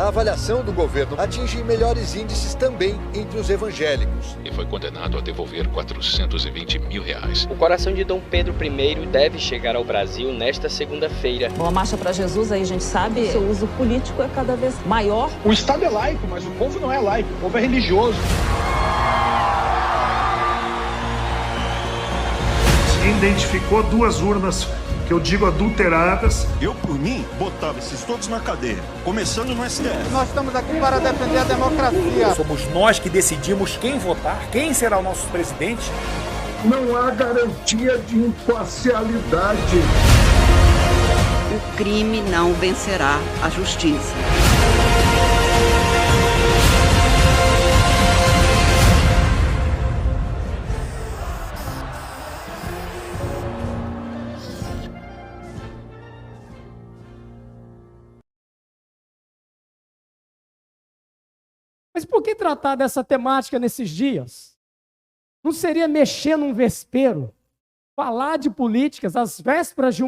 A avaliação do governo atinge melhores índices também entre os evangélicos. E foi condenado a devolver R$420 mil. O coração de Dom Pedro I deve chegar ao Brasil nesta segunda-feira. Bom, a Marcha para Jesus, aí a gente sabe, o seu uso político é cada vez maior. O Estado é laico, mas o povo não é laico, o povo é religioso. Se identificou 2 urnas, que eu digo adulteradas. Eu, por mim, botava esses todos na cadeia, começando no STF. Nós estamos aqui para defender a democracia. Somos nós que decidimos quem votar, quem será o nosso presidente. Não há garantia de imparcialidade. O crime não vencerá a justiça. Mas por que tratar dessa temática nesses dias? Não seria mexer num vespeiro? Falar de políticas às vésperas de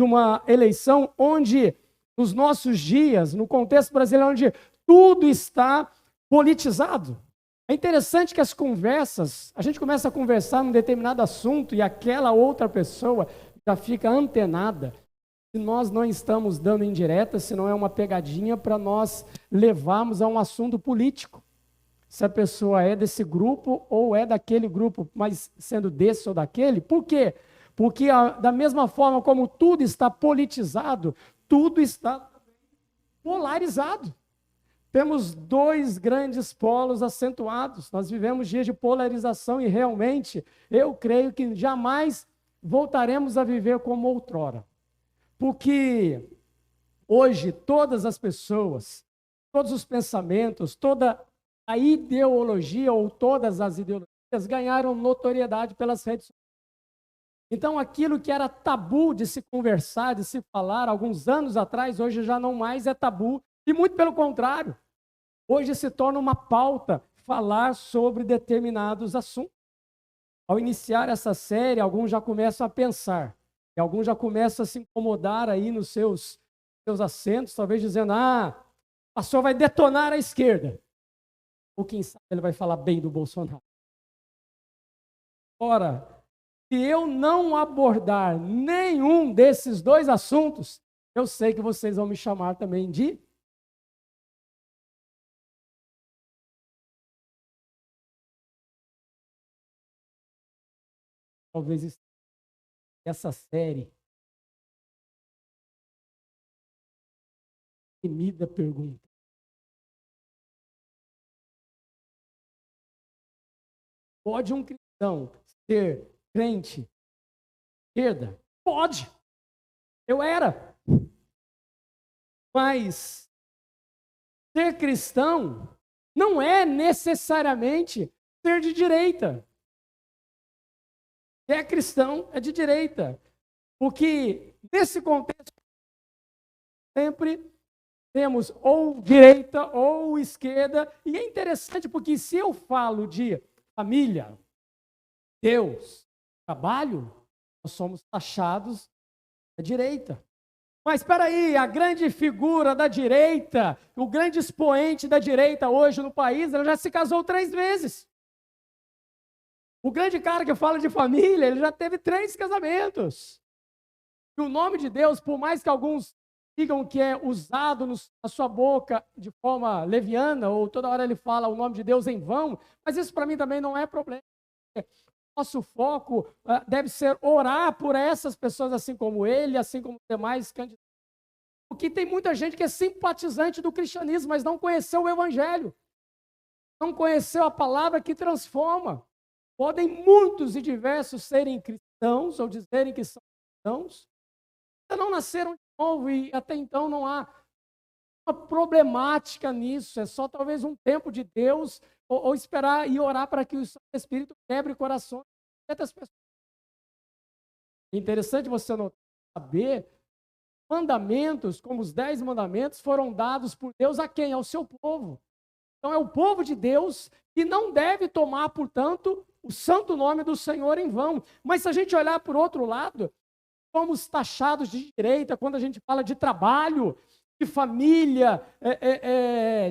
uma eleição onde, nos nossos dias, no contexto brasileiro, onde tudo está politizado? É interessante que as conversas, a gente começa a conversar num determinado assunto e aquela outra pessoa já fica antenada. Se nós não estamos dando indireta, se não é uma pegadinha para nós levarmos a um assunto político. Se a pessoa é desse grupo ou é daquele grupo, mas sendo desse ou daquele. Por quê? Porque da mesma forma como tudo está politizado, tudo está polarizado. Temos 2 grandes polos acentuados. Nós vivemos dias de polarização e realmente eu creio que jamais voltaremos a viver como outrora. Porque hoje todas as pessoas, todos os pensamentos, toda a ideologia ou todas as ideologias ganharam notoriedade pelas redes sociais. Então aquilo que era tabu de se conversar, de se falar alguns anos atrás, hoje já não mais é tabu. E muito pelo contrário, hoje se torna uma pauta falar sobre determinados assuntos. Ao iniciar essa série, alguns já começam a pensar. E alguns já começam a se incomodar aí nos seus assentos, talvez dizendo, o pastor vai detonar a esquerda. Ou quem sabe ele vai falar bem do Bolsonaro. Ora, se eu não abordar nenhum desses 2 assuntos, eu sei que vocês vão me chamar também de... Talvez essa série temida pergunta. Pode um cristão ser crente esquerda? Pode. Eu era. Mas ser cristão não é necessariamente ser de direita. É cristão, é de direita. Porque nesse contexto sempre temos ou direita ou esquerda. E é interessante porque se eu falo de família, Deus, trabalho, nós somos taxados da direita. Mas espera aí, a grande figura da direita, o grande expoente da direita hoje no país, ela já se casou 3 vezes. O grande cara que fala de família, ele já teve 3 casamentos. E o nome de Deus, por mais que alguns digam que é usado na sua boca de forma leviana, ou toda hora ele fala o nome de Deus em vão, mas isso para mim também não é problema. Nosso foco deve ser orar por essas pessoas, assim como ele, assim como os demais candidatos. Porque tem muita gente que é simpatizante do cristianismo, mas não conheceu o evangelho. Não conheceu a palavra que transforma. Podem muitos e diversos serem cristãos, ou dizerem que são cristãos, ainda não nasceram de novo e até então não há uma problemática nisso. É só talvez um tempo de Deus ou esperar e orar para que o Espírito quebre corações de tantas pessoas. É interessante você notar, saber, mandamentos, como os 10 mandamentos, foram dados por Deus a quem? Ao seu povo. Então é o povo de Deus que não deve tomar, portanto, o santo nome do Senhor em vão. Mas se a gente olhar por outro lado, somos taxados de direita quando a gente fala de trabalho, de família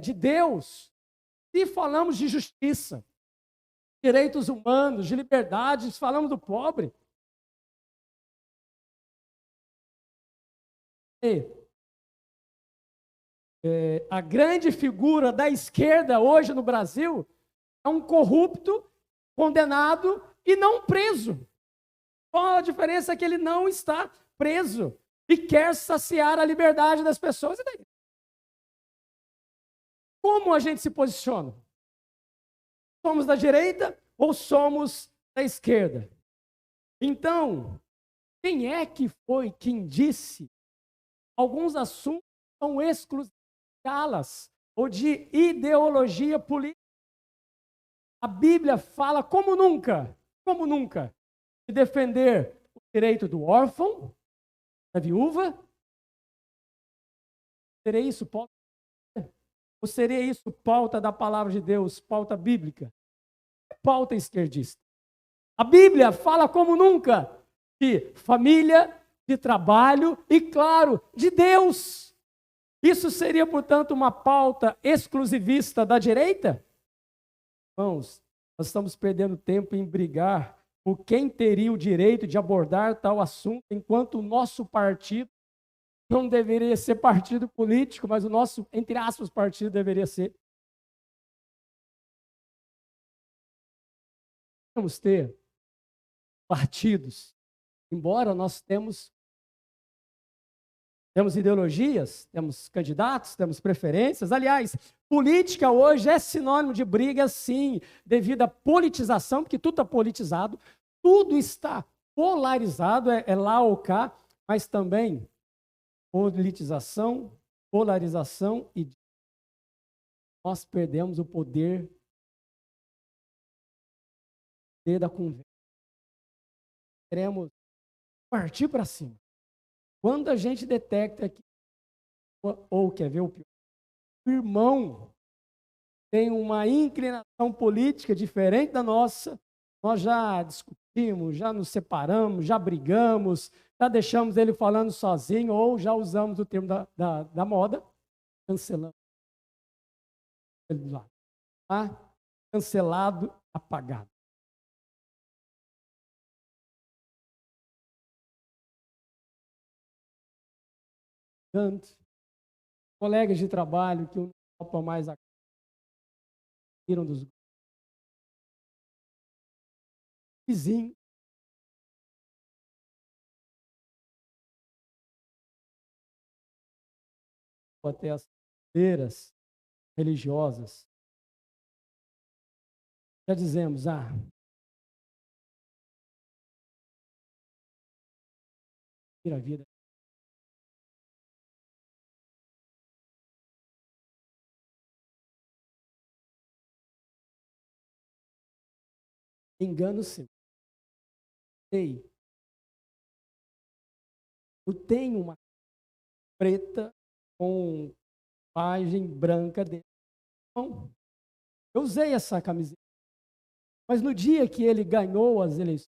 de Deus, se falamos de justiça, direitos humanos, de liberdade, se falamos do pobre. A grande figura da esquerda hoje no Brasil é um corrupto, condenado e não preso. Qual a diferença? É que ele não está preso e quer saciar a liberdade das pessoas. E daí? Como a gente se posiciona? Somos da direita ou somos da esquerda? Então, quem é que foi quem disse alguns assuntos são exclusivos de alas ou de ideologia política? A Bíblia fala como nunca, de defender o direito do órfão, da viúva. Seria isso pauta? Ou seria isso pauta da palavra de Deus, pauta bíblica? Pauta esquerdista. A Bíblia fala como nunca de família, de trabalho e, claro, de Deus. Isso seria, portanto, uma pauta exclusivista da direita? Irmãos, nós estamos perdendo tempo em brigar por quem teria o direito de abordar tal assunto, enquanto o nosso partido não deveria ser partido político, mas o nosso, entre aspas, partido deveria ser. Vamos ter partidos, embora nós temos ideologias, temos candidatos, temos preferências. Aliás, política hoje é sinônimo de briga, sim, devido à politização, porque tudo está politizado, tudo está polarizado, é lá ou cá, mas também politização, polarização e nós perdemos o poder da conversa. Queremos partir para cima. Quando a gente detecta que, ou quer ver o pior, o irmão tem uma inclinação política diferente da nossa, nós já discutimos, já nos separamos, já brigamos, já deixamos ele falando sozinho, ou já usamos o termo da moda, cancelando. Tá? Cancelado, apagado. Colegas de trabalho que não topam mais a viram dos vizinhos. Até as feiras religiosas. Já dizemos, a vida. Engano sim. Ei, eu tenho uma preta com página branca dentro. Eu usei essa camiseta. Mas no dia que ele ganhou as eleições,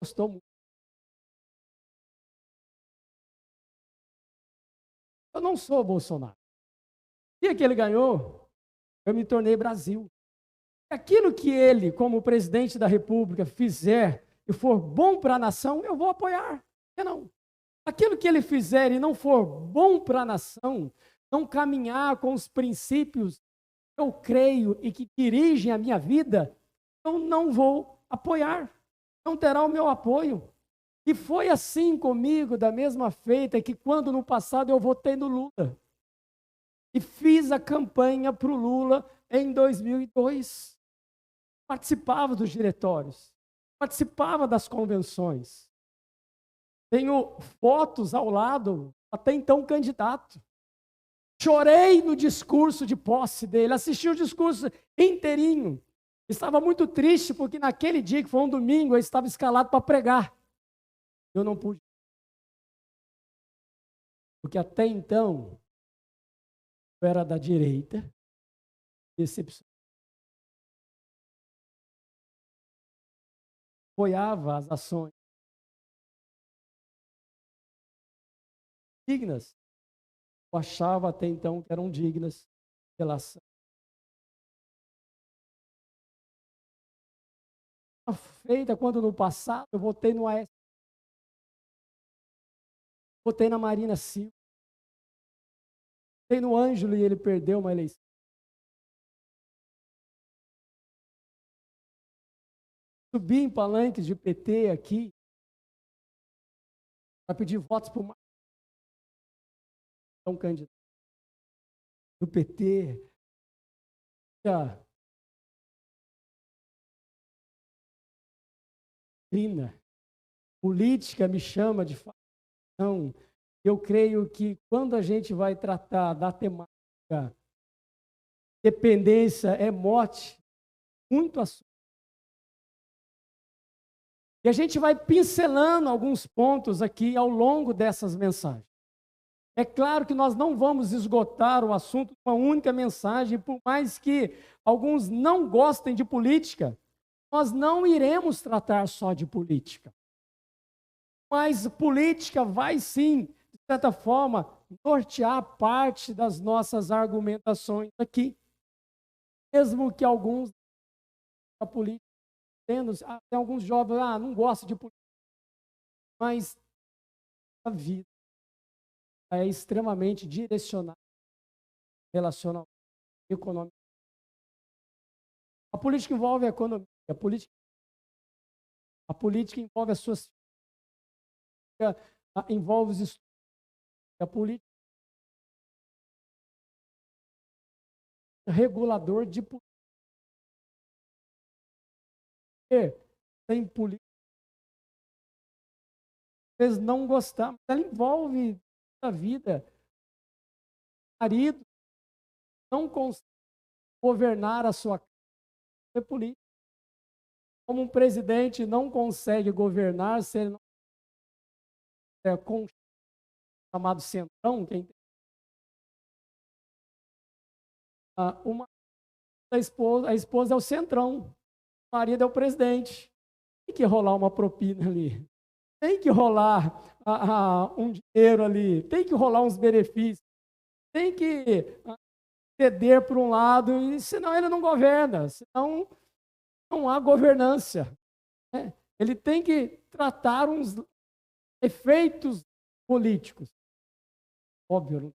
gostou muito. Eu não sou Bolsonaro. No dia que ele ganhou, eu me tornei Brasil. Aquilo que ele, como presidente da República, fizer e for bom para a nação, eu vou apoiar. Por que não? Aquilo que ele fizer e não for bom para a nação, não caminhar com os princípios que eu creio e que dirigem a minha vida, eu não vou apoiar. Não terá o meu apoio. E foi assim comigo, da mesma feita que quando no passado eu votei no Lula. E fiz a campanha para o Lula em 2002. Participava dos diretórios, participava das convenções. Tenho fotos ao lado, até então candidato. Chorei no discurso de posse dele, assisti o discurso inteirinho. Estava muito triste porque naquele dia, que foi um domingo, eu estava escalado para pregar. Eu não pude. Porque até então, eu era da direita, decepção. apoiava as ações dignas, eu achava até então que eram dignas de relação. Feita quando no passado eu votei no AS, votei na Marina Silva, votei no Ângelo e ele perdeu uma eleição. Subi em palanques de PT aqui para pedir votos para um candidato do PT. Política me chama de facção. Eu creio que quando a gente vai tratar da temática dependência é mote, muito assunto. E a gente vai pincelando alguns pontos aqui ao longo dessas mensagens. É claro que nós não vamos esgotar o assunto com uma única mensagem, por mais que alguns não gostem de política, nós não iremos tratar só de política. Mas política vai sim, de certa forma, nortear parte das nossas argumentações aqui. Mesmo que alguns da política, tem alguns jovens, não gostam de política, mas a vida é extremamente direcionada relacionalmente, econômica. A política envolve a economia, a política envolve as suas envolve os estudos, a política é regulador de política. Tem política, às vezes não gostar, mas ela envolve a vida. O marido não consegue governar a sua casa, é política. Como um presidente não consegue governar se ele não com o chamado centrão, quem tem a esposa é o centrão, o marido é o presidente. Tem que rolar uma propina ali, tem que rolar um dinheiro ali, tem que rolar uns benefícios, tem que ceder para um lado, e senão ele não governa, senão não há governança. Ele tem que tratar uns efeitos políticos. Óbvio.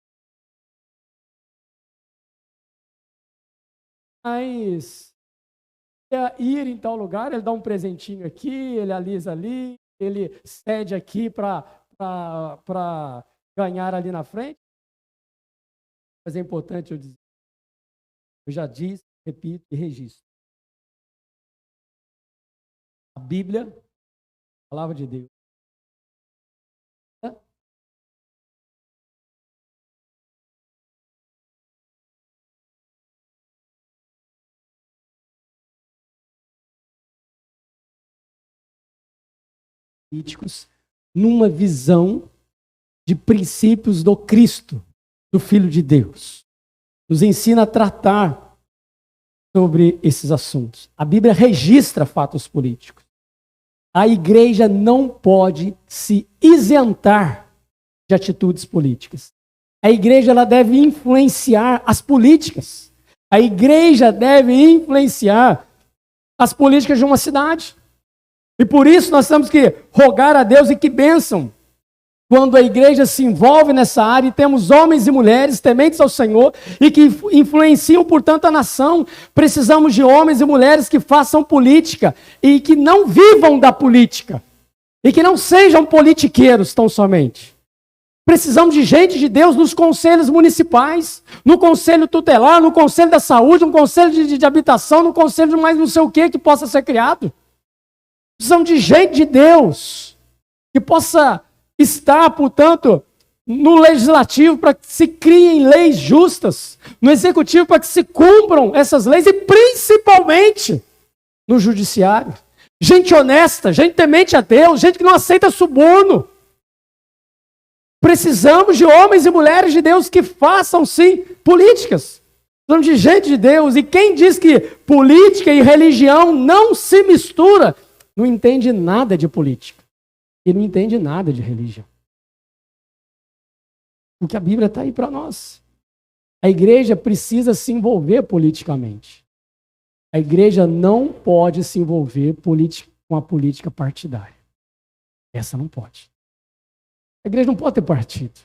Mas ir em tal lugar, ele dá um presentinho aqui, ele alisa ali, ele cede aqui para ganhar ali na frente. Mas é importante eu dizer. Eu já disse, repito e registro. A Bíblia, a palavra de Deus, políticos numa visão de princípios do Cristo, do Filho de Deus. Nos ensina a tratar sobre esses assuntos. A Bíblia registra fatos políticos. A igreja não pode se isentar de atitudes políticas. A igreja ela deve influenciar as políticas. A igreja deve influenciar as políticas de uma cidade. E por isso nós temos que rogar a Deus, e que bênção quando a igreja se envolve nessa área e temos homens e mulheres tementes ao Senhor e que influenciam, portanto, a nação. Precisamos de homens e mulheres que façam política e que não vivam da política e que não sejam politiqueiros tão somente. Precisamos de gente de Deus nos conselhos municipais, no conselho tutelar, no conselho da saúde, no conselho de habitação, no conselho de mais não sei o que possa ser criado. Precisamos de gente de Deus que possa estar, portanto, no legislativo para que se criem leis justas, no executivo para que se cumpram essas leis e principalmente no judiciário. Gente honesta, gente temente a Deus, gente que não aceita suborno. Precisamos de homens e mulheres de Deus que façam, sim, políticas. Precisamos de gente de Deus. E quem diz que política e religião não se mistura, não entende nada de política e não entende nada de religião. Porque a Bíblia está aí para nós. A igreja precisa se envolver politicamente. A igreja não pode se envolver com a política partidária. Essa não pode. A igreja não pode ter partido.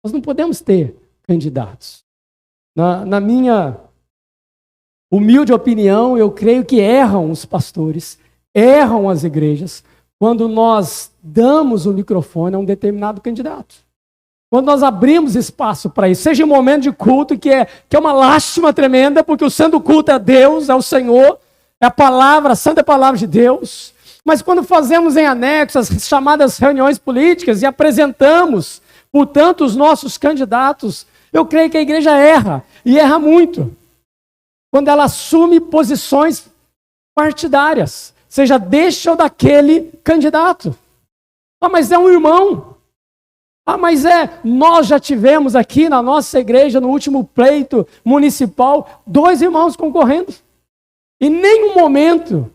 Nós não podemos ter candidatos. Na minha humilde opinião, eu creio que erram os pastores, erram as igrejas, quando nós damos o microfone a um determinado candidato. Quando nós abrimos espaço para isso, seja em um momento de culto, que é uma lástima tremenda, porque o santo culto é Deus, é o Senhor, é a palavra, a santa palavra de Deus. Mas quando fazemos em anexo as chamadas reuniões políticas e apresentamos, portanto, os nossos candidatos, eu creio que a igreja erra, e erra muito, quando ela assume posições partidárias, seja deste ou daquele candidato. Ah, mas é um irmão. Ah, mas nós já tivemos aqui na nossa igreja, no último pleito municipal, 2 irmãos concorrendo. Em nenhum momento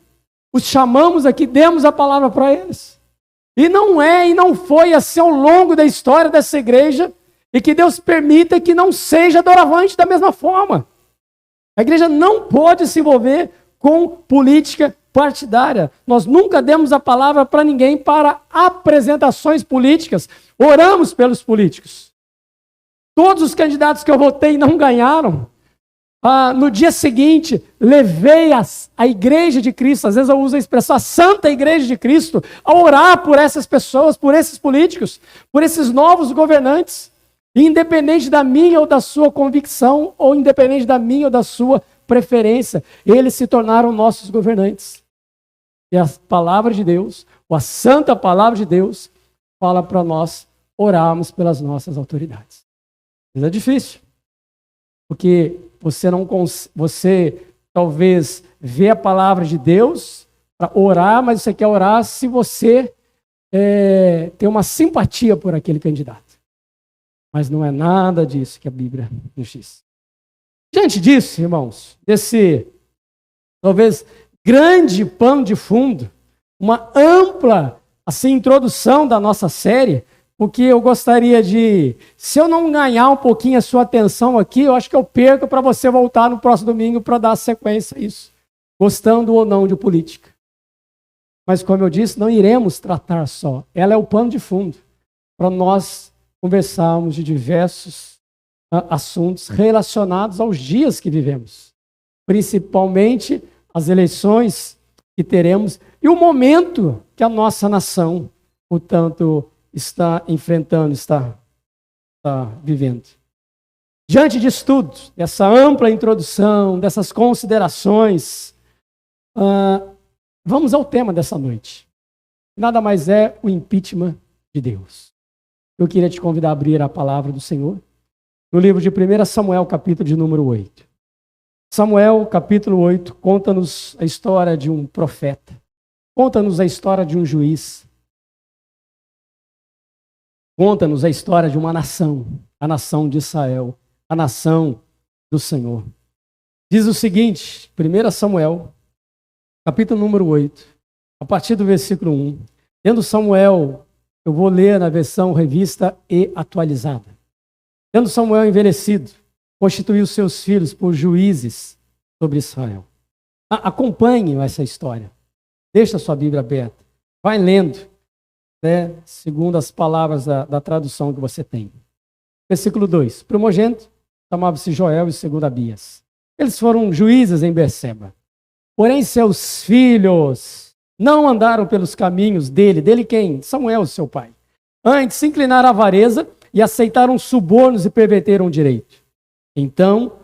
os chamamos aqui, demos a palavra para eles. E não foi assim ao longo da história dessa igreja, e que Deus permita que não seja doravante da mesma forma. A igreja não pode se envolver com política partidária. Nós nunca demos a palavra para ninguém para apresentações políticas. Oramos pelos políticos. Todos os candidatos que eu votei não ganharam. No dia seguinte, levei a igreja de Cristo, às vezes eu uso a expressão, a santa igreja de Cristo, a orar por essas pessoas, por esses políticos, por esses novos governantes. Independente da minha ou da sua convicção, ou independente da minha ou da sua preferência, eles se tornaram nossos governantes. E a palavra de Deus, ou a santa palavra de Deus, fala para nós orarmos pelas nossas autoridades. Mas é difícil, porque você talvez vê a palavra de Deus para orar, mas você quer orar se você tem uma simpatia por aquele candidato. Mas não é nada disso que a Bíblia nos diz. Diante disso, irmãos, desse talvez grande pano de fundo, uma ampla introdução da nossa série, porque eu gostaria se eu não ganhar um pouquinho a sua atenção aqui, eu acho que eu perco para você voltar no próximo domingo para dar sequência a isso, gostando ou não de política. Mas como eu disse, não iremos tratar só. Ela é o pano de fundo para nós conversarmos de diversos assuntos relacionados aos dias que vivemos, principalmente as eleições que teremos e o momento que a nossa nação, portanto, está enfrentando, está vivendo. Diante disso tudo, dessa ampla introdução, dessas considerações, vamos ao tema dessa noite. Nada mais é o impeachment de Deus. Eu queria te convidar a abrir a palavra do Senhor no livro de 1 Samuel, capítulo de número 8. Samuel, capítulo 8, conta-nos a história de um profeta. Conta-nos a história de um juiz. Conta-nos a história de uma nação, a nação de Israel, a nação do Senhor. Diz o seguinte, 1 Samuel, capítulo número 8, a partir do versículo 1. Tendo Samuel, eu vou ler na versão revista e atualizada. Tendo Samuel envelhecido, constituiu seus filhos por juízes sobre Israel. Acompanhe essa história. Deixa a sua Bíblia aberta. Vai lendo, segundo as palavras da tradução que você tem. Versículo 2. Primogênito chamava-se Joel e segundo Abias. Eles foram juízes em Berseba. Porém, seus filhos não andaram pelos caminhos dele quem? Samuel, seu pai. Antes se inclinaram à avareza e aceitaram subornos e perverteram o direito. Então,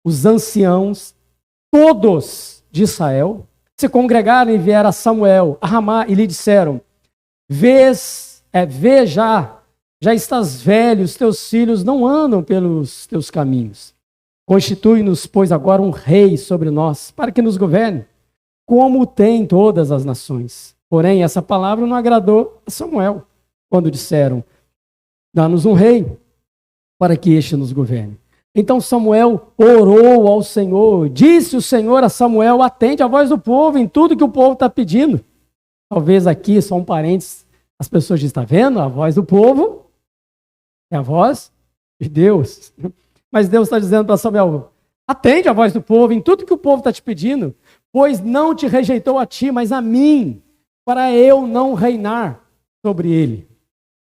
os anciãos, todos de Israel, se congregaram e vieram a Samuel, a Ramá, e lhe disseram: já estás velho, os teus filhos não andam pelos teus caminhos. Constitui-nos, pois, agora um rei sobre nós, para que nos governe, como tem todas as nações. Porém, essa palavra não agradou a Samuel, quando disseram: dá-nos um rei, para que este nos governe. Então Samuel orou ao Senhor. Disse o Senhor a Samuel: atende a voz do povo em tudo que o povo está pedindo. Talvez aqui, só um parênteses, as pessoas dizem: está vendo? A voz do povo é a voz de Deus. Mas Deus está dizendo para Samuel: atende a voz do povo em tudo que o povo está te pedindo, pois não te rejeitou a ti, mas a mim, para eu não reinar sobre ele.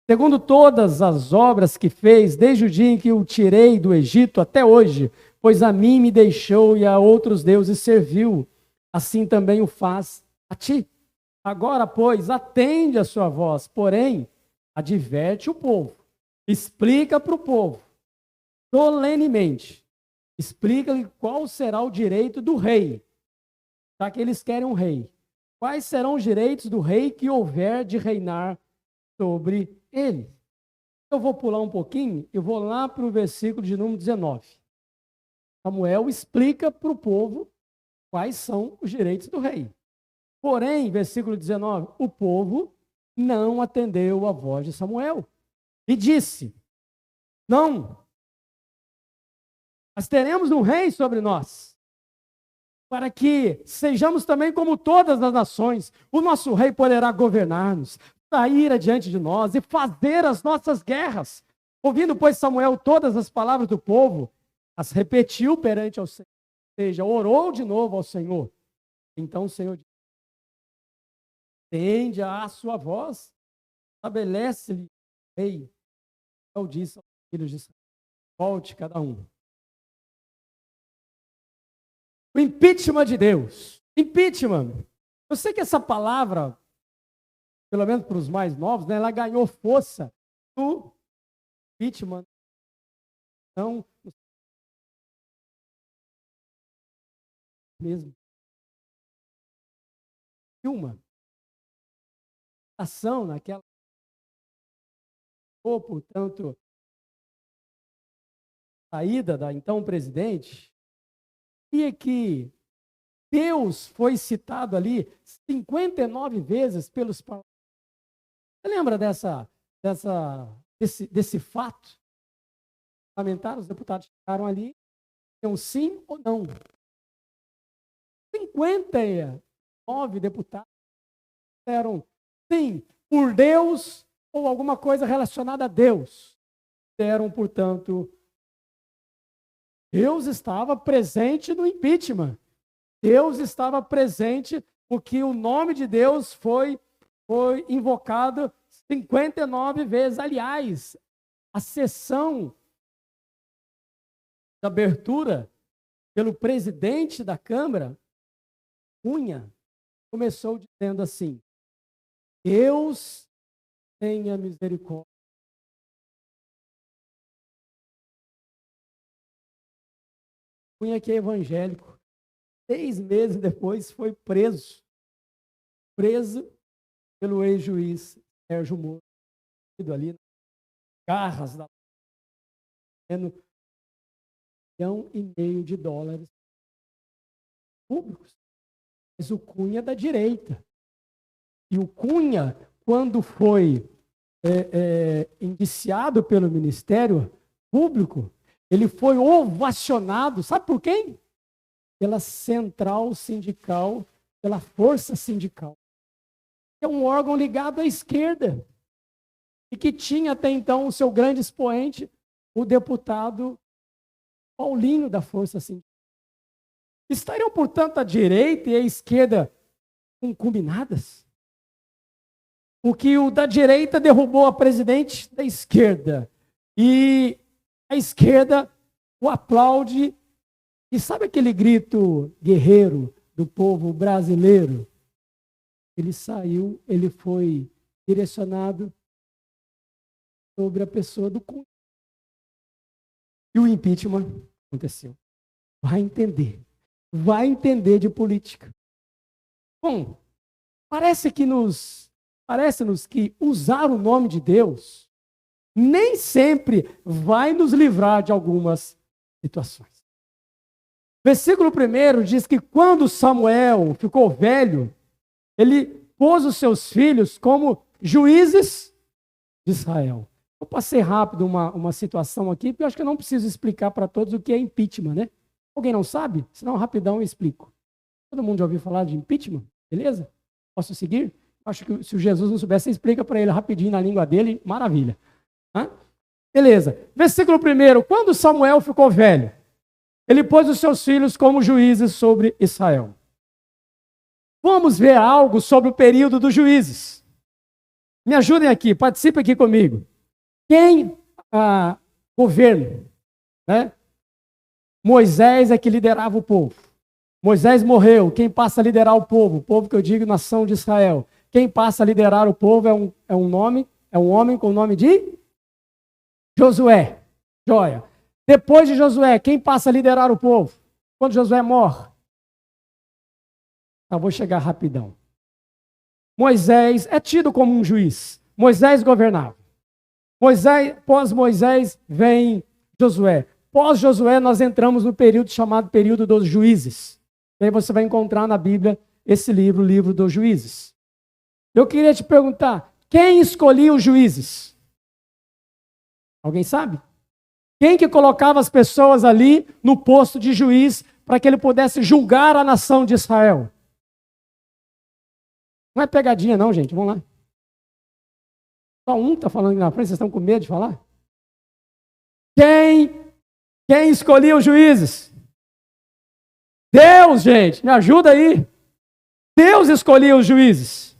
Segundo todas as obras que fez, desde o dia em que o tirei do Egito até hoje, pois a mim me deixou e a outros deuses serviu, assim também o faz a ti. Agora, pois, atende a sua voz, porém, adverte o povo, explica para o povo, solenemente, explica-lhe qual será o direito do rei, já que eles querem um rei. Quais serão os direitos do rei que houver de reinar sobre ele? Eu vou pular um pouquinho e vou lá para o versículo de número 19. Samuel explica para o povo quais são os direitos do rei. Porém, versículo 19, o povo não atendeu a voz de Samuel e disse: não, mas teremos um rei sobre nós, para que sejamos também como todas as nações. O nosso rei poderá governar-nos, sair adiante de nós e fazer as nossas guerras. Ouvindo, pois, Samuel todas as palavras do povo, as repetiu perante ao Senhor, ou seja, orou de novo ao Senhor. Então o Senhor disse: atende a sua voz, estabelece-lhe rei. Eu disse aos filhos de Israel: volte cada um. O impeachment de Deus. Impeachment. Eu sei que essa palavra, pelo menos para os mais novos, né, ela ganhou força no impeachment. Não mesmo. Uma ação naquela, ou portanto, saída da então presidente, e que Deus foi citado ali 59 vezes pelos parlamentares. Você lembra desse fato? Os parlamentares, os deputados ficaram ali, diziam sim ou não. 59 deputados disseram sim, por Deus, ou alguma coisa relacionada a Deus. Deram, portanto, Deus estava presente no impeachment. Deus estava presente porque o nome de Deus foi invocado 59 vezes. Aliás, a sessão de abertura pelo presidente da Câmara, Cunha, começou dizendo assim: Deus tenha misericórdia. Cunha, que é evangélico, 6 meses depois foi preso pelo ex-juiz Sérgio Moro, ali nas garras da $1,5 milhão públicos. Mas o Cunha é da direita. E o Cunha, quando foi indiciado pelo Ministério Público, ele foi ovacionado, sabe por quem? Pela Central Sindical, pela Força Sindical. É um órgão ligado à esquerda. E que tinha até então o seu grande expoente, o deputado Paulinho da Força Sindical. Estariam, portanto, a direita e a esquerda combinadas? Porque o da direita derrubou a presidente da esquerda. E a esquerda o aplaude. E sabe aquele grito guerreiro do povo brasileiro? Ele saiu, ele foi direcionado sobre a pessoa do Cunha. E o impeachment aconteceu. Vai entender de política. Bom, parece-nos que usar o nome de Deus nem sempre vai nos livrar de algumas situações. Versículo 1 diz que quando Samuel ficou velho, ele pôs os seus filhos como juízes de Israel. Eu passei rápido uma situação aqui, porque eu acho que eu não preciso explicar para todos o que é impeachment, né? Alguém não sabe? Senão, rapidão eu explico. Todo mundo já ouviu falar de impeachment? Beleza? Posso seguir? Acho que se o Jesus não soubesse, você explica para ele rapidinho na língua dele, maravilha. Hã? Beleza. Versículo 1. Quando Samuel ficou velho, ele pôs os seus filhos como juízes sobre Israel. Vamos ver algo sobre o período dos juízes. Me ajudem aqui, participem aqui comigo. Quem governa, né? Moisés é que liderava o povo. Moisés morreu. Quem passa a liderar o povo que eu digo, nação de Israel. Quem passa a liderar o povo é um homem com o nome de Josué. Joia. Depois de Josué, quem passa a liderar o povo? Quando Josué morre. Vou chegar rapidão. Moisés é tido como um juiz. Moisés governava. Pós Moisés vem Josué. Pós Josué nós entramos no período chamado período dos juízes. E aí você vai encontrar na Bíblia esse livro, o livro dos juízes. Eu queria te perguntar, quem escolhia os juízes? Alguém sabe? Quem que colocava as pessoas ali no posto de juiz para que ele pudesse julgar a nação de Israel? Não é pegadinha não, gente. Vamos lá. Só um está falando aqui na frente, vocês estão com medo de falar? Quem escolhia os juízes? Deus, gente, me ajuda aí. Deus escolhia os juízes.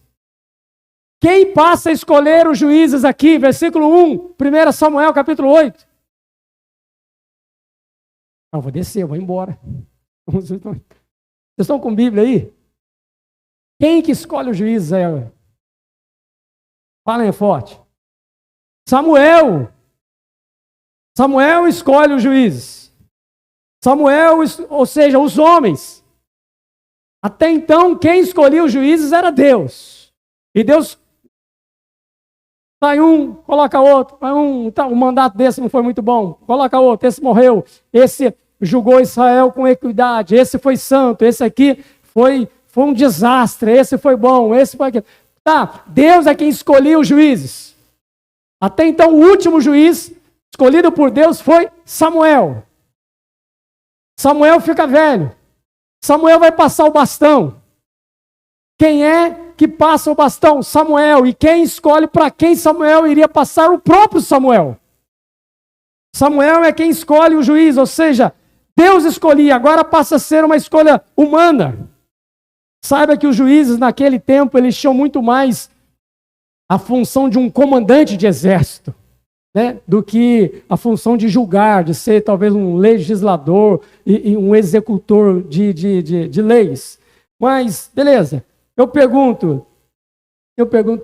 Quem passa a escolher os juízes aqui? Versículo 1, 1 Samuel, capítulo 8. Eu vou descer, eu vou embora. Vocês estão com Bíblia aí? Quem que escolhe os juízes aí? Falem forte. Samuel escolhe os juízes. Samuel, ou seja, os homens. Até então, quem escolhia os juízes era Deus. E Deus sai um, coloca outro. O mandato desse não foi muito bom. Coloca outro, esse morreu. Esse julgou Israel com equidade. Esse foi santo. Esse aqui foi um desastre. Esse foi bom. Esse foi aquilo. Tá, Deus é quem escolhia os juízes. Até então, o último juiz escolhido por Deus foi Samuel. Samuel fica velho. Samuel vai passar o bastão. Quem é que passa o bastão? Samuel. E quem escolhe para quem Samuel iria passar? O próprio Samuel. Samuel é quem escolhe o juiz, ou seja, Deus escolhia, agora passa a ser uma escolha humana. Saiba que os juízes naquele tempo, eles tinham muito mais a função de um comandante de exército, né, do que a função de julgar, de ser talvez um legislador e um executor de leis. Mas, beleza, eu pergunto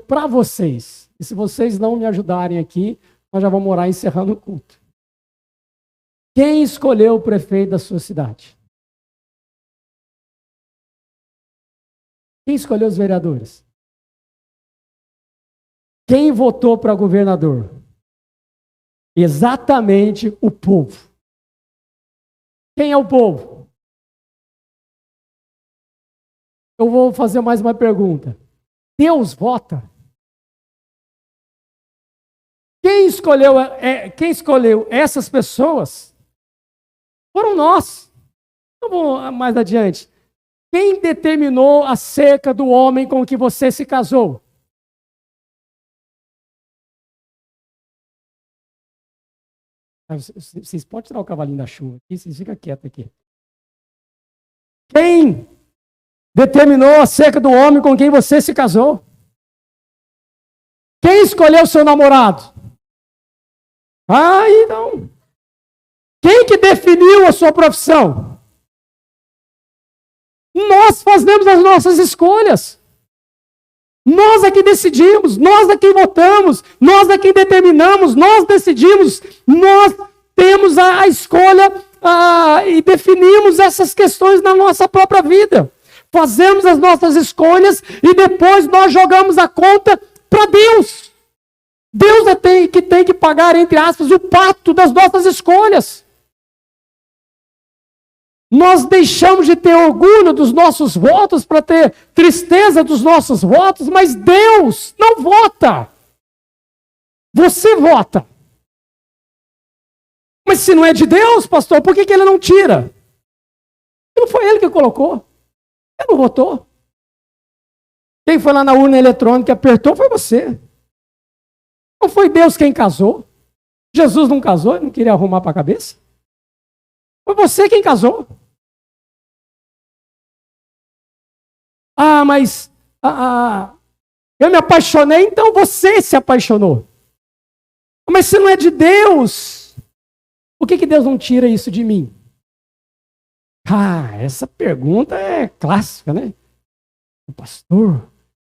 para vocês, e se vocês não me ajudarem aqui, nós já vamos orar encerrando o culto. Quem escolheu o prefeito da sua cidade? Quem escolheu os vereadores? Quem votou para governador? Exatamente o povo. Quem é o povo? Eu vou fazer mais uma pergunta. Deus vota? Quem escolheu essas pessoas? Foram nós. Vamos mais adiante. Quem determinou acerca do homem com que você se casou? Vocês podem tirar o cavalinho da chuva aqui, vocês ficam quietos aqui. Quem determinou acerca do homem com quem você se casou? Quem escolheu seu namorado? Não. Quem que definiu a sua profissão? Nós fazemos as nossas escolhas. Nós é que decidimos, nós é que votamos, nós é que determinamos, nós decidimos, nós temos a escolha e definimos essas questões na nossa própria vida. Fazemos as nossas escolhas e depois nós jogamos a conta para Deus. Deus é que tem que pagar, entre aspas, o pato das nossas escolhas. Nós deixamos de ter orgulho dos nossos votos para ter tristeza dos nossos votos, mas Deus não vota. Você vota. Mas se não é de Deus, pastor, por que ele não tira? Não foi ele que colocou. Ele não votou. Quem foi lá na urna eletrônica e apertou foi você. Não foi Deus quem casou. Jesus não casou, ele não queria arrumar para a cabeça. Foi você quem casou. Mas eu me apaixonei, então você se apaixonou. Mas se não é de Deus, por que Deus não tira isso de mim? Essa pergunta é clássica, né? Pastor,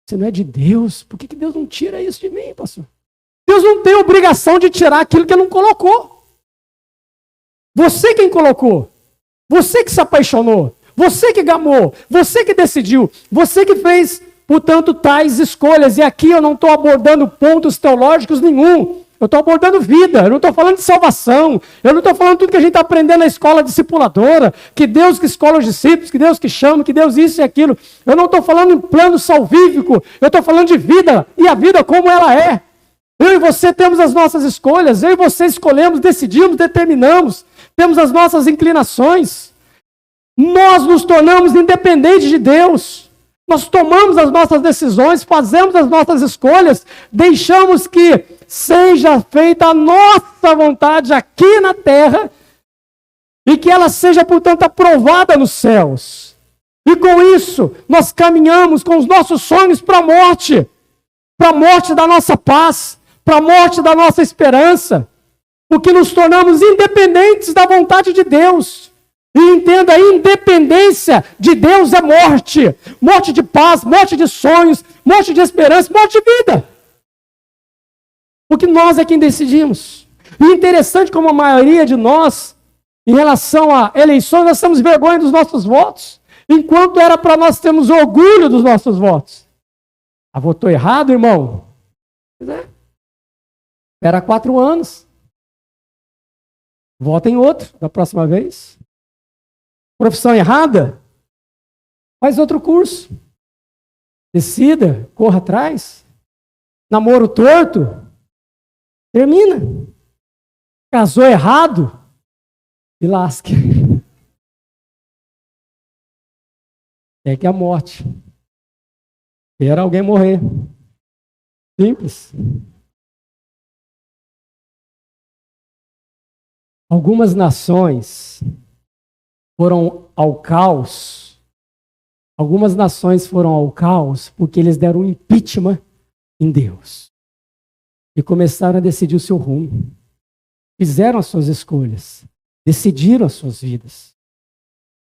se não é de Deus, por que Deus não tira isso de mim, pastor? Deus não tem obrigação de tirar aquilo que ele não colocou. Você quem colocou. Você que se apaixonou. Você que gamou. Você que decidiu. Você que fez, portanto, tais escolhas. E aqui eu não estou abordando pontos teológicos nenhum. Eu estou abordando vida, eu não estou falando de salvação, eu não estou falando tudo que a gente está aprendendo na escola discipuladora, que Deus que escolhe os discípulos, que Deus que chama, que Deus isso e aquilo. Eu não estou falando em plano salvífico, eu estou falando de vida, e a vida como ela é. Eu e você temos as nossas escolhas, eu e você escolhemos, decidimos, determinamos, temos as nossas inclinações. Nós nos tornamos independentes de Deus. Nós tomamos as nossas decisões, fazemos as nossas escolhas, deixamos que seja feita a nossa vontade aqui na terra e que ela seja, portanto, aprovada nos céus. E com isso, nós caminhamos com os nossos sonhos para a morte da nossa paz, para a morte da nossa esperança, porque nos tornamos independentes da vontade de Deus. E entenda, a independência de Deus é morte. Morte de paz, morte de sonhos, morte de esperança, morte de vida. Porque nós é quem decidimos. E interessante como a maioria de nós, em relação a eleições, nós temos vergonha dos nossos votos, enquanto era para nós termos orgulho dos nossos votos. Votou errado, irmão? Pois é. Espera 4 anos. Vota em outro, da próxima vez. Profissão errada? Faz outro curso. Decida, corra atrás. Namoro torto? Termina. Casou errado? Se lasque. É que a morte. Espera alguém morrer. Simples. Algumas nações foram ao caos. Algumas nações foram ao caos porque eles deram um impeachment em Deus. E começaram a decidir o seu rumo. Fizeram as suas escolhas. Decidiram as suas vidas.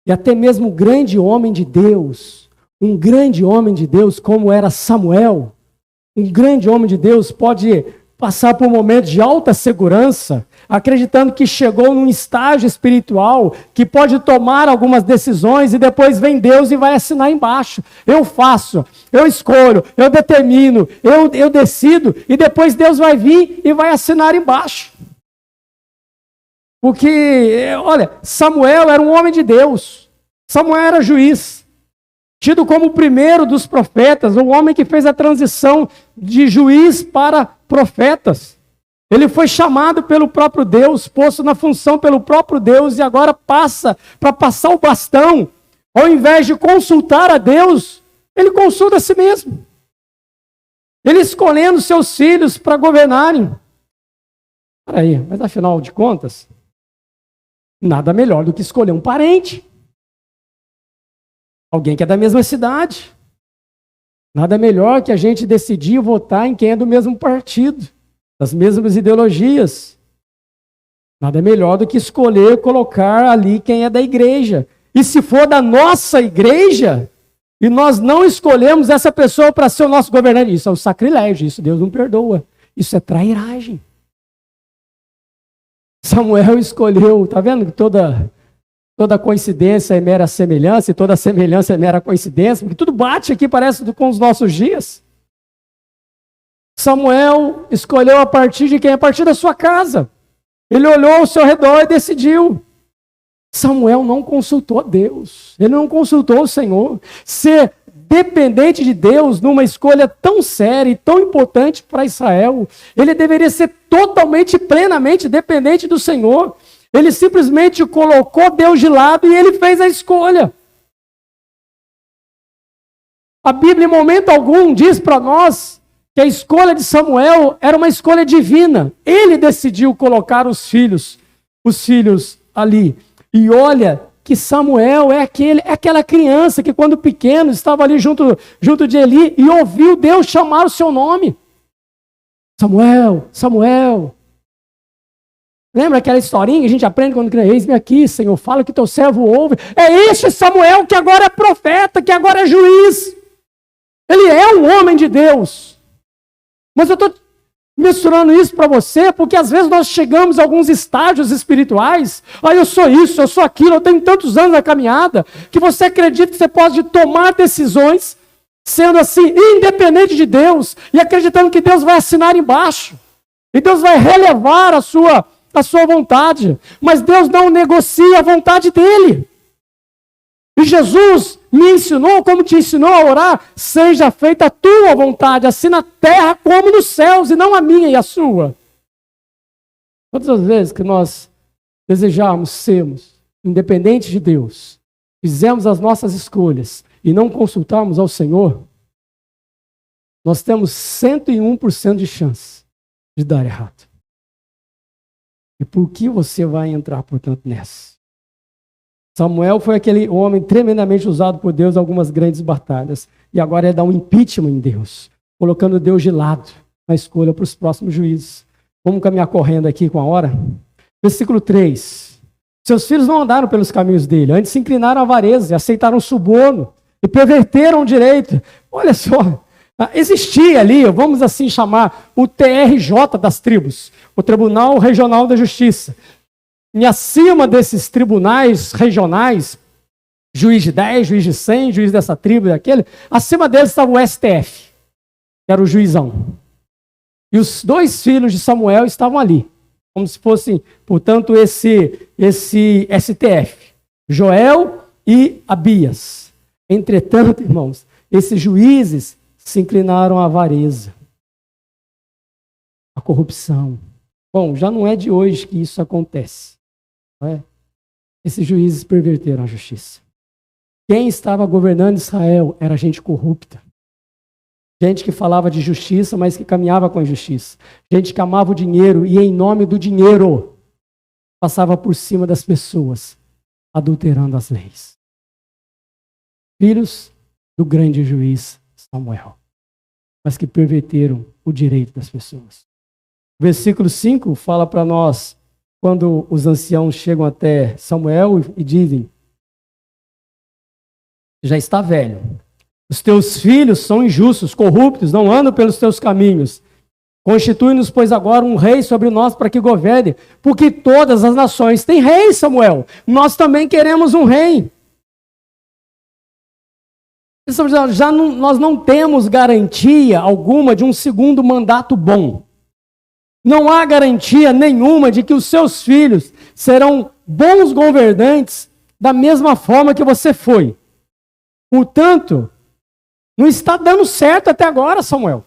E até mesmo um grande homem de Deus como era Samuel, um grande homem de Deus pode passar por um momento de alta segurança, acreditando que chegou num estágio espiritual, que pode tomar algumas decisões e depois vem Deus e vai assinar embaixo. Eu faço, eu escolho, eu determino, eu decido e depois Deus vai vir e vai assinar embaixo. Porque, olha, Samuel era um homem de Deus. Samuel era juiz, tido como o primeiro dos profetas, o homem que fez a transição de juiz para profetas. Ele foi chamado pelo próprio Deus, posto na função pelo próprio Deus e agora passa para passar o bastão. Ao invés de consultar a Deus, ele consulta a si mesmo. Ele escolhendo seus filhos para governarem. Peraí, mas afinal de contas, nada melhor do que escolher um parente. Alguém que é da mesma cidade. Nada melhor que a gente decidir votar em quem é do mesmo partido, das mesmas ideologias. Nada melhor do que escolher colocar ali quem é da igreja. E se for da nossa igreja, e nós não escolhemos essa pessoa para ser o nosso governante, isso é um sacrilégio, isso Deus não perdoa. Isso é trairagem. Samuel escolheu, tá vendo que toda coincidência é mera semelhança, e toda semelhança é mera coincidência, porque tudo bate aqui, parece, com os nossos dias. Samuel escolheu a partir de quem? A partir da sua casa. Ele olhou ao seu redor e decidiu. Samuel não consultou a Deus, ele não consultou o Senhor. Se dependente de Deus numa escolha tão séria e tão importante para Israel. Ele deveria ser totalmente, plenamente dependente do Senhor. Ele simplesmente colocou Deus de lado e ele fez a escolha. A Bíblia, em momento algum, diz para nós que a escolha de Samuel era uma escolha divina. Ele decidiu colocar os filhos ali. E olha que Samuel é aquela criança que, quando pequeno, estava ali junto de Eli e ouviu Deus chamar o seu nome. Samuel, Samuel. Lembra aquela historinha que a gente aprende quando criança? Eis-me aqui, Senhor, fala que teu servo ouve. É este Samuel que agora é profeta, que agora é juiz. Ele é um homem de Deus. Mas eu estou mencionando isso para você, porque às vezes nós chegamos a alguns estágios espirituais. Eu sou isso, eu sou aquilo, eu tenho tantos anos na caminhada, que você acredita que você pode tomar decisões, sendo assim, independente de Deus, e acreditando que Deus vai assinar embaixo. E Deus vai relevar a sua vontade. Mas Deus não negocia a vontade dele. E Jesus me ensinou, como te ensinou a orar, seja feita a tua vontade, assim na terra como nos céus, e não a minha e a sua. Todas as vezes que nós desejarmos sermos independentes de Deus, fizemos as nossas escolhas e não consultarmos ao Senhor, nós temos 101% de chance de dar errado. E por que você vai entrar, portanto, nessa? Samuel foi aquele homem tremendamente usado por Deus em algumas grandes batalhas. E agora é dar um impeachment em Deus, colocando Deus de lado na escolha para os próximos juízes. Vamos caminhar correndo aqui com a hora? Versículo 3. Seus filhos não andaram pelos caminhos dele, antes se inclinaram à avareza, aceitaram o suborno e perverteram o direito. Olha só, existia ali, vamos assim chamar, o TRJ das tribos, o Tribunal Regional da Justiça. E acima desses tribunais regionais, juiz de 10, juiz de 100, juiz dessa tribo e daquele, acima deles estava o STF, que era o juizão. E os dois filhos de Samuel estavam ali, como se fossem, portanto, esse STF, Joel e Abias. Entretanto, irmãos, esses juízes se inclinaram à avareza, à corrupção. Bom, já não é de hoje que isso acontece. Esses juízes perverteram a justiça. Quem estava governando Israel era gente corrupta. Gente que falava de justiça, mas que caminhava com a injustiça. Gente que amava o dinheiro e, em nome do dinheiro, passava por cima das pessoas, adulterando as leis. Filhos do grande juiz Samuel, mas que perverteram o direito das pessoas. O versículo 5 fala para nós, quando os anciãos chegam até Samuel e dizem: já está velho, os teus filhos são injustos, corruptos, não andam pelos teus caminhos. Constitui-nos, pois, agora um rei sobre nós para que governe, porque todas as nações têm rei, Samuel. Nós também queremos um rei. Nós não temos garantia alguma de um segundo mandato bom. Não há garantia nenhuma de que os seus filhos serão bons governantes da mesma forma que você foi. Portanto, não está dando certo até agora, Samuel.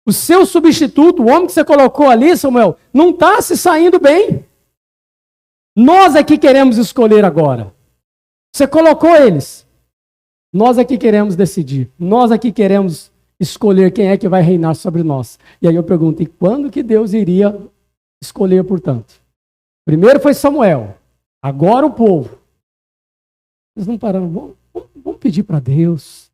O seu substituto, o homem que você colocou ali, Samuel, não está se saindo bem. Nós aqui queremos escolher agora. Você colocou eles. Nós aqui queremos decidir. Nós aqui queremos escolher quem é que vai reinar sobre nós. E aí eu pergunto, e quando que Deus iria escolher, portanto? Primeiro foi Samuel, agora o povo. Eles não pararam, vamos pedir para Deus.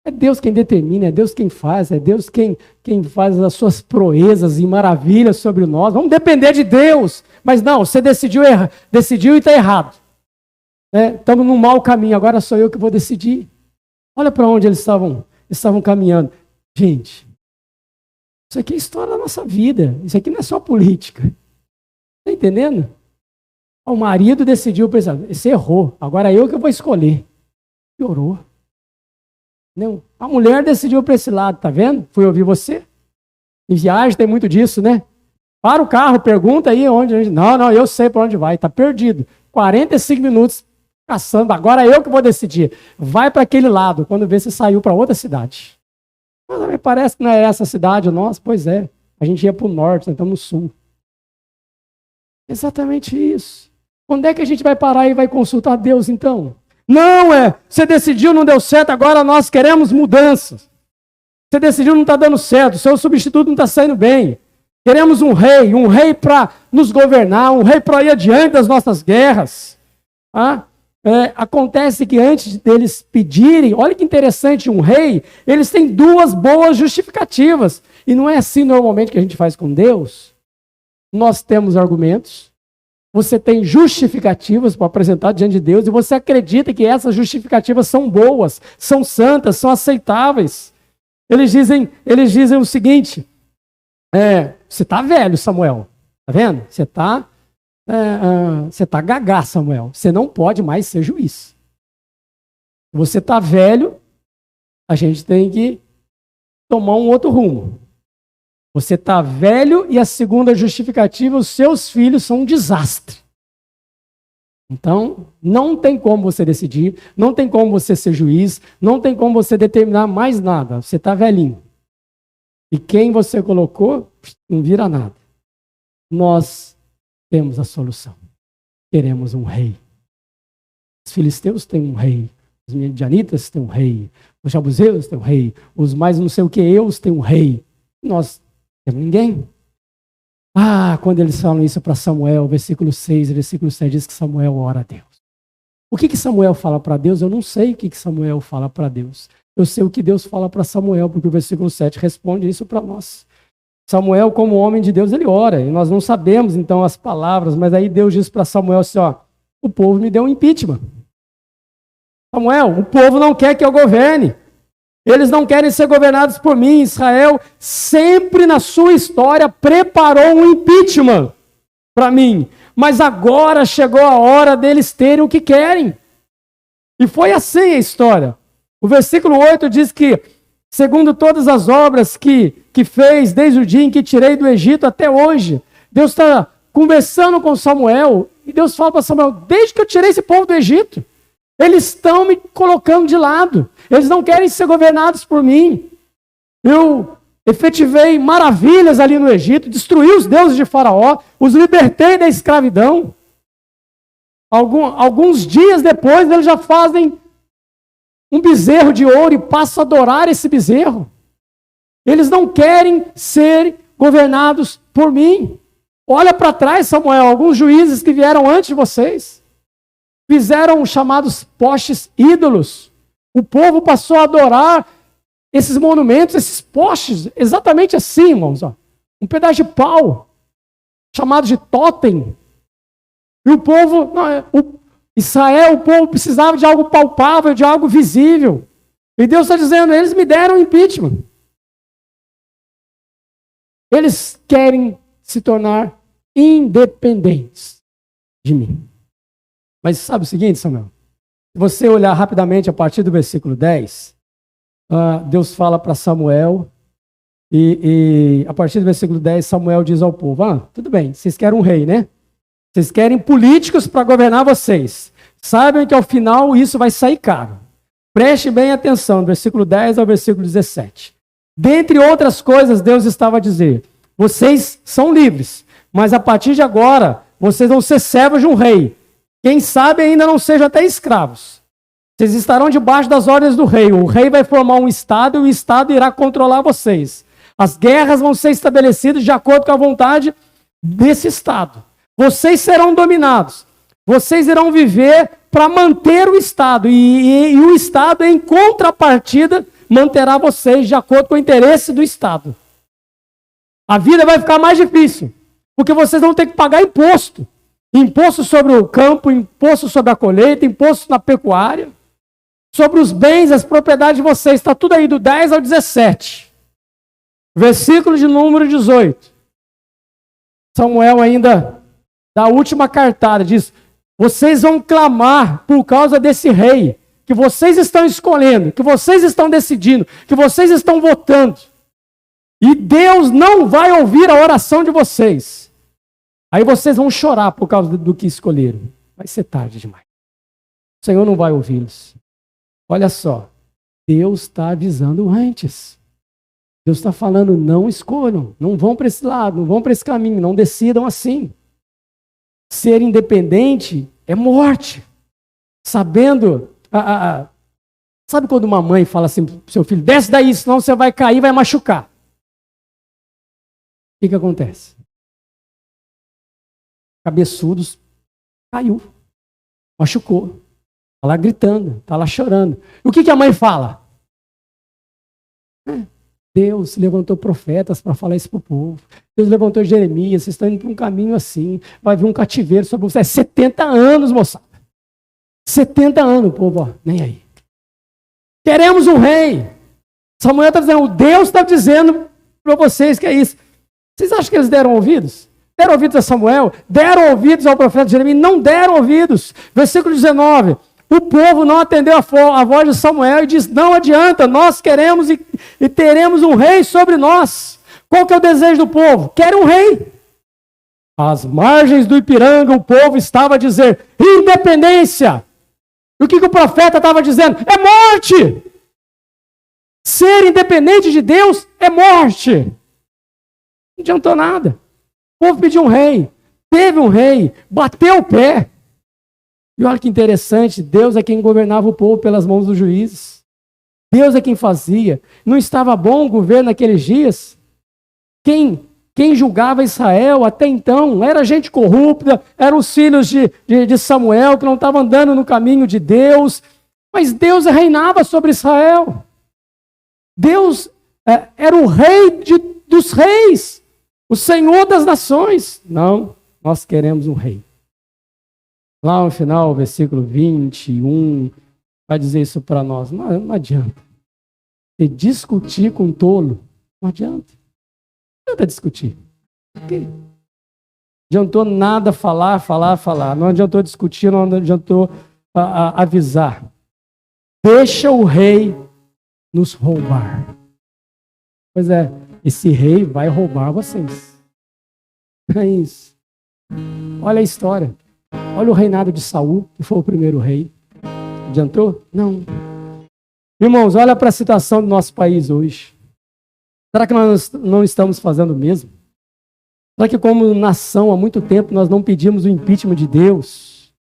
É Deus quem determina, é Deus quem faz, é Deus quem faz as suas proezas e maravilhas sobre nós. Vamos depender de Deus. Mas não, você decidiu e está errado. Estamos num mau caminho, agora sou eu que vou decidir. Olha para onde eles estavam caminhando. Gente, isso aqui é história da nossa vida. Isso aqui não é só política. Está entendendo? O marido decidiu, pensar, você errou, agora eu que vou escolher. Piorou. Não. A mulher decidiu para esse lado, tá vendo? Fui ouvir você. Em viagem tem muito disso, né? Para o carro, pergunta aí onde. Não, eu sei para onde vai, está perdido. 45 minutos caçando, agora eu que vou decidir. Vai para aquele lado, quando vê se saiu para outra cidade. Mas me parece que não é essa cidade nossa. Pois é, a gente ia para o norte, nós estamos no sul. Exatamente isso. Quando é que a gente vai parar e vai consultar Deus, então? Não você decidiu, não deu certo, agora nós queremos mudanças. Você decidiu, não está dando certo, o seu substituto não está saindo bem. Queremos um rei para nos governar, um rei para ir adiante das nossas guerras. Acontece que antes deles pedirem, olha que interessante, um rei, eles têm duas boas justificativas. E não é assim normalmente que a gente faz com Deus. Nós temos argumentos, você tem justificativas para apresentar diante de Deus, e você acredita que essas justificativas são boas, são santas, são aceitáveis. Eles dizem o seguinte, você está velho, Samuel, está vendo? Você está gagá, Samuel, você não pode mais ser juiz. Você está velho, a gente tem que tomar um outro rumo. Você está velho e a segunda justificativa, os seus filhos são um desastre. Então, não tem como você decidir, não tem como você ser juiz, não tem como você determinar mais nada. Você está velhinho. E quem você colocou, não vira nada. Nós temos a solução. Queremos um rei. Os filisteus têm um rei. Os midianitas têm um rei. Os jabuseus têm um rei. Os mais não sei o que eus têm um rei. Nós temos ninguém. Quando eles falam isso para Samuel, versículo 6 e versículo 7 diz que Samuel ora a Deus. O que Samuel fala para Deus? Eu não sei o que Samuel fala para Deus. Eu sei o que Deus fala para Samuel, porque o versículo 7 responde isso para nós. Samuel, como homem de Deus, ele ora, e nós não sabemos então as palavras, mas aí Deus diz para Samuel assim, o povo me deu um impeachment. Samuel, o povo não quer que eu governe. Eles não querem ser governados por mim. Israel sempre na sua história preparou um impeachment para mim. Mas agora chegou a hora deles terem o que querem. E foi assim a história. O versículo 8 diz que, segundo todas as obras que fez desde o dia em que tirei do Egito até hoje, Deus está conversando com Samuel. E Deus fala para Samuel, desde que eu tirei esse povo do Egito, eles estão me colocando de lado. Eles não querem ser governados por mim. Eu efetivei maravilhas ali no Egito, destruí os deuses de Faraó, os libertei da escravidão. Alguns dias depois, eles já fazem um bezerro de ouro e passam a adorar esse bezerro. Eles não querem ser governados por mim. Olha para trás, Samuel, alguns juízes que vieram antes de vocês fizeram os chamados postes ídolos. O povo passou a adorar esses monumentos, esses postes, exatamente assim, irmãos. Um pedaço de pau, chamado de totem. E o povo, Israel, o povo precisava de algo palpável, de algo visível. E Deus está dizendo, eles me deram impeachment. Eles querem se tornar independentes de mim. Mas sabe o seguinte, Samuel? Se você olhar rapidamente a partir do versículo 10, Deus fala para Samuel, e a partir do versículo 10, Samuel diz ao povo, tudo bem, vocês querem um rei, né? Vocês querem políticos para governar vocês. Saibam que ao final isso vai sair caro. Preste bem atenção, do versículo 10 ao versículo 17. Dentre outras coisas, Deus estava a dizer, vocês são livres, mas a partir de agora, vocês vão ser servos de um rei. Quem sabe ainda não sejam até escravos. Vocês estarão debaixo das ordens do rei. O rei vai formar um estado e o estado irá controlar vocês. As guerras vão ser estabelecidas de acordo com a vontade desse estado. Vocês serão dominados. Vocês irão viver para manter o estado. E o estado, em contrapartida, manterá vocês de acordo com o interesse do estado. A vida vai ficar mais difícil, porque vocês vão ter que pagar imposto. Imposto sobre o campo, imposto sobre a colheita, imposto na pecuária, sobre os bens, as propriedades de vocês. Está tudo aí do 10 ao 17. Versículo de número 18. Samuel ainda dá a última cartada, diz, vocês vão clamar por causa desse rei, que vocês estão escolhendo, que vocês estão decidindo, que vocês estão votando. E Deus não vai ouvir a oração de vocês. Aí vocês vão chorar por causa do que escolheram. Vai ser tarde demais. Senhor não vai ouvi-los. Olha só, Deus está avisando antes. Deus está falando, não escolham, não vão para esse lado, não vão para esse caminho, não decidam assim. Ser independente é morte. Sabendo, sabe quando uma mãe fala assim para o seu filho, desce daí, senão você vai cair, vai machucar. O que acontece? Cabeçudos, caiu, machucou, está lá gritando, está lá chorando. E o que a mãe fala? Deus levantou profetas para falar isso para o povo. Deus levantou Jeremias, vocês estão indo para um caminho assim, vai vir um cativeiro sobre vocês. 70 anos, moçada. 70 anos, o povo, ó, nem aí. Queremos um rei. Samuel está dizendo, Deus está dizendo para vocês que é isso. Vocês acham que eles deram ouvidos? Deram ouvidos a Samuel? Deram ouvidos ao profeta Jeremias? Não deram ouvidos. Versículo 19. O povo não atendeu a voz de Samuel e diz, não adianta, nós queremos e teremos um rei sobre nós. Qual que é o desejo do povo? Quer um rei. Às margens do Ipiranga, o povo estava a dizer, independência. E o que o profeta estava dizendo? É morte. Ser independente de Deus é morte. Não adiantou nada. O povo pediu um rei, teve um rei, bateu o pé. E olha que interessante, Deus é quem governava o povo pelas mãos dos juízes. Deus é quem fazia. Não estava bom o governo naqueles dias? Quem julgava Israel até então era gente corrupta, eram os filhos de Samuel que não estavam andando no caminho de Deus. Mas Deus reinava sobre Israel. Deus era o rei dos reis, o Senhor das nações. Não, nós queremos um rei. Lá no final, versículo 21, vai dizer isso para nós. Não adianta. Você discutir com tolo, não adianta. Não adianta discutir. Não adiantou nada falar. Não adiantou discutir, não adiantou avisar. Deixa o rei nos roubar. Pois é, esse rei vai roubar vocês. É isso. Olha a história. Olha o reinado de Saul, que foi o primeiro rei. Adiantou? Não. Irmãos, olha para a situação do nosso país hoje. Será que nós não estamos fazendo o mesmo? Será que como nação, há muito tempo, nós não pedimos o impeachment de Deus?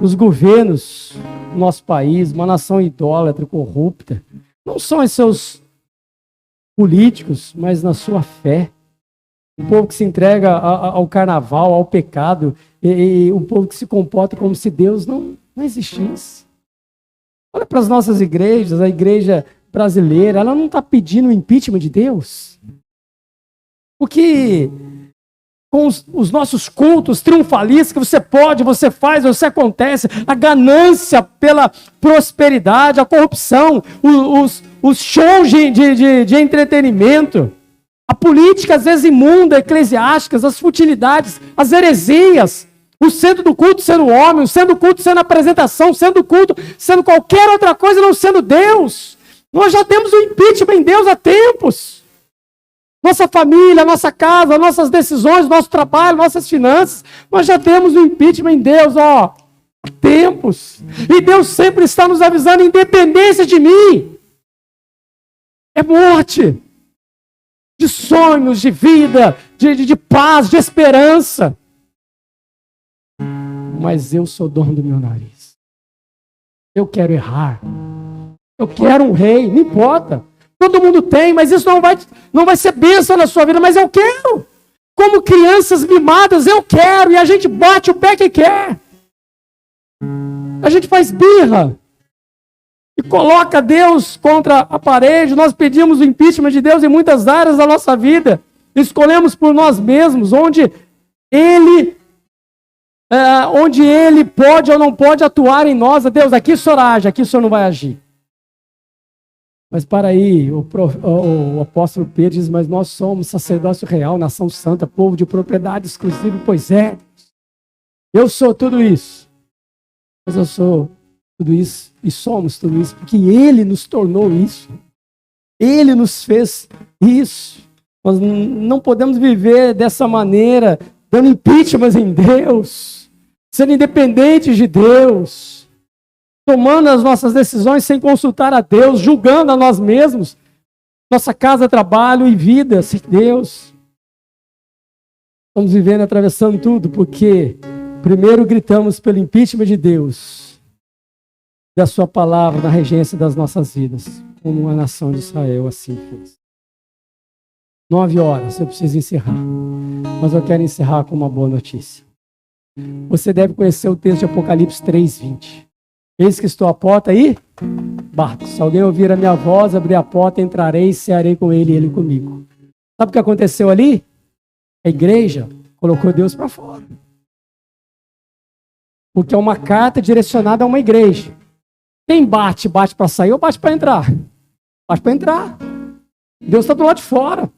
Os governos do nosso país, uma nação idólatra, corrupta, não são os seus políticos, mas na sua fé. Um povo que se entrega ao carnaval, ao pecado, e um povo que se comporta como se Deus não existisse. Olha para as nossas igrejas, a igreja brasileira, ela não está pedindo o impeachment de Deus. Porque com os nossos cultos triunfalistas, que você pode, você faz, você acontece, a ganância pela prosperidade, a corrupção, os shows de entretenimento, a política, às vezes, imunda, eclesiásticas, as futilidades, as heresias, o centro do culto sendo o homem, o centro do culto sendo a apresentação, o centro do culto sendo qualquer outra coisa, não sendo Deus. Nós já temos o impeachment em Deus há tempos. Nossa família, nossa casa, nossas decisões, nosso trabalho, nossas finanças, nós já temos o impeachment em Deus, há tempos. E Deus sempre está nos avisando, independência de mim. É morte. De sonhos, de vida, de paz, de esperança. Mas eu sou dono do meu nariz. Eu quero errar. Eu quero um rei, não importa. Todo mundo tem, mas isso não vai ser bênção na sua vida, mas eu quero. Como crianças mimadas, eu quero. E a gente bate o pé que quer. A gente faz birra. E coloca Deus contra a parede. Nós pedimos o impeachment de Deus em muitas áreas da nossa vida. Escolhemos por nós mesmos onde Ele pode ou não pode atuar em nós. Deus, aqui o Senhor age, aqui o Senhor não vai agir. Mas para aí, o apóstolo Pedro diz, mas nós somos sacerdócio real, nação santa, povo de propriedade exclusiva. Pois é, eu sou tudo isso. Mas eu sou tudo isso e somos tudo isso, porque Ele nos tornou isso. Ele nos fez isso. Nós não podemos viver dessa maneira, dando impeachment em Deus, sendo independentes de Deus. tomando as nossas decisões sem consultar a Deus, julgando a nós mesmos, nossa casa, trabalho e vida, sem Deus. Estamos vivendo, atravessando tudo, porque primeiro gritamos pelo impeachment de Deus, da sua palavra na regência das nossas vidas, como a nação de Israel assim fez. 9 horas, eu preciso encerrar. Mas eu quero encerrar com uma boa notícia. Você deve conhecer o texto de Apocalipse 3:20. Eis que estou à porta e bato. Se alguém ouvir a minha voz, abrir a porta, entrarei e cearei com ele e ele comigo. Sabe o que aconteceu ali? A igreja colocou Deus para fora. Porque é uma carta direcionada a uma igreja. Quem bate, bate para sair ou bate para entrar? Bate para entrar. Deus está do lado de fora.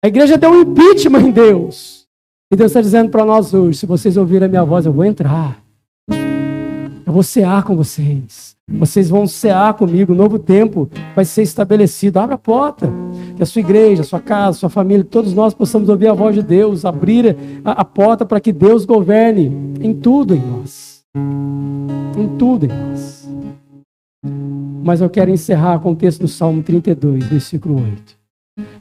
A igreja deu um impeachment em Deus. E Deus está dizendo para nós hoje, se vocês ouvirem a minha voz, eu vou entrar. Eu vou cear com vocês. Vocês vão cear comigo. Um novo tempo vai ser estabelecido. Abra a porta. Que a sua igreja, a sua casa, a sua família, todos nós possamos ouvir a voz de Deus. Abrir a porta para que Deus governe em tudo em nós. Em tudo em nós. Mas eu quero encerrar com o texto do Salmo 32, versículo 8.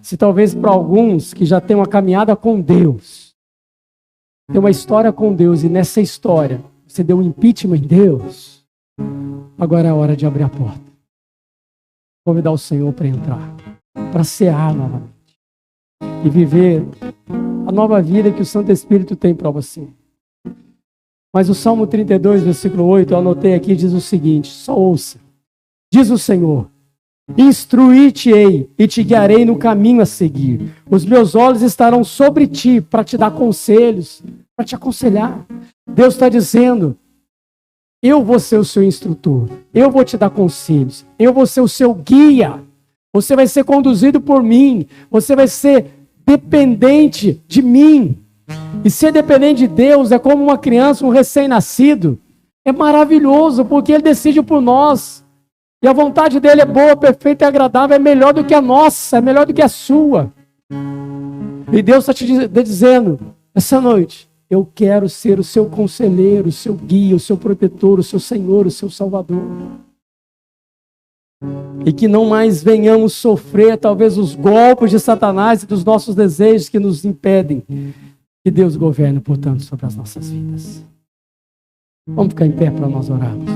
Se talvez para alguns que já têm uma caminhada com Deus, tem uma história com Deus, e nessa história você deu um impeachment em Deus, agora é a hora de abrir a porta. Convidar o Senhor para entrar, para cear novamente e viver a nova vida que o Santo Espírito tem para você. Mas o Salmo 32, versículo 8, eu anotei aqui, diz o seguinte, só ouça. Diz o Senhor: instruir-te-ei e te guiarei no caminho a seguir. Os meus olhos estarão sobre ti para te dar conselhos, para te aconselhar. Deus está dizendo, eu vou ser o seu instrutor, eu vou te dar conselhos, eu vou ser o seu guia. Você vai ser conduzido por mim, você vai ser dependente de mim. E ser dependente de Deus é como uma criança, um recém-nascido. É maravilhoso, porque Ele decide por nós. E a vontade dele é boa, perfeita e agradável, é melhor do que a nossa, é melhor do que a sua. E Deus está te dizendo, essa noite, eu quero ser o seu conselheiro, o seu guia, o seu protetor, o seu Senhor, o seu Salvador. E que não mais venhamos sofrer, talvez, os golpes de Satanás e dos nossos desejos que nos impedem que Deus governe, portanto, sobre as nossas vidas. Vamos ficar em pé para nós orarmos.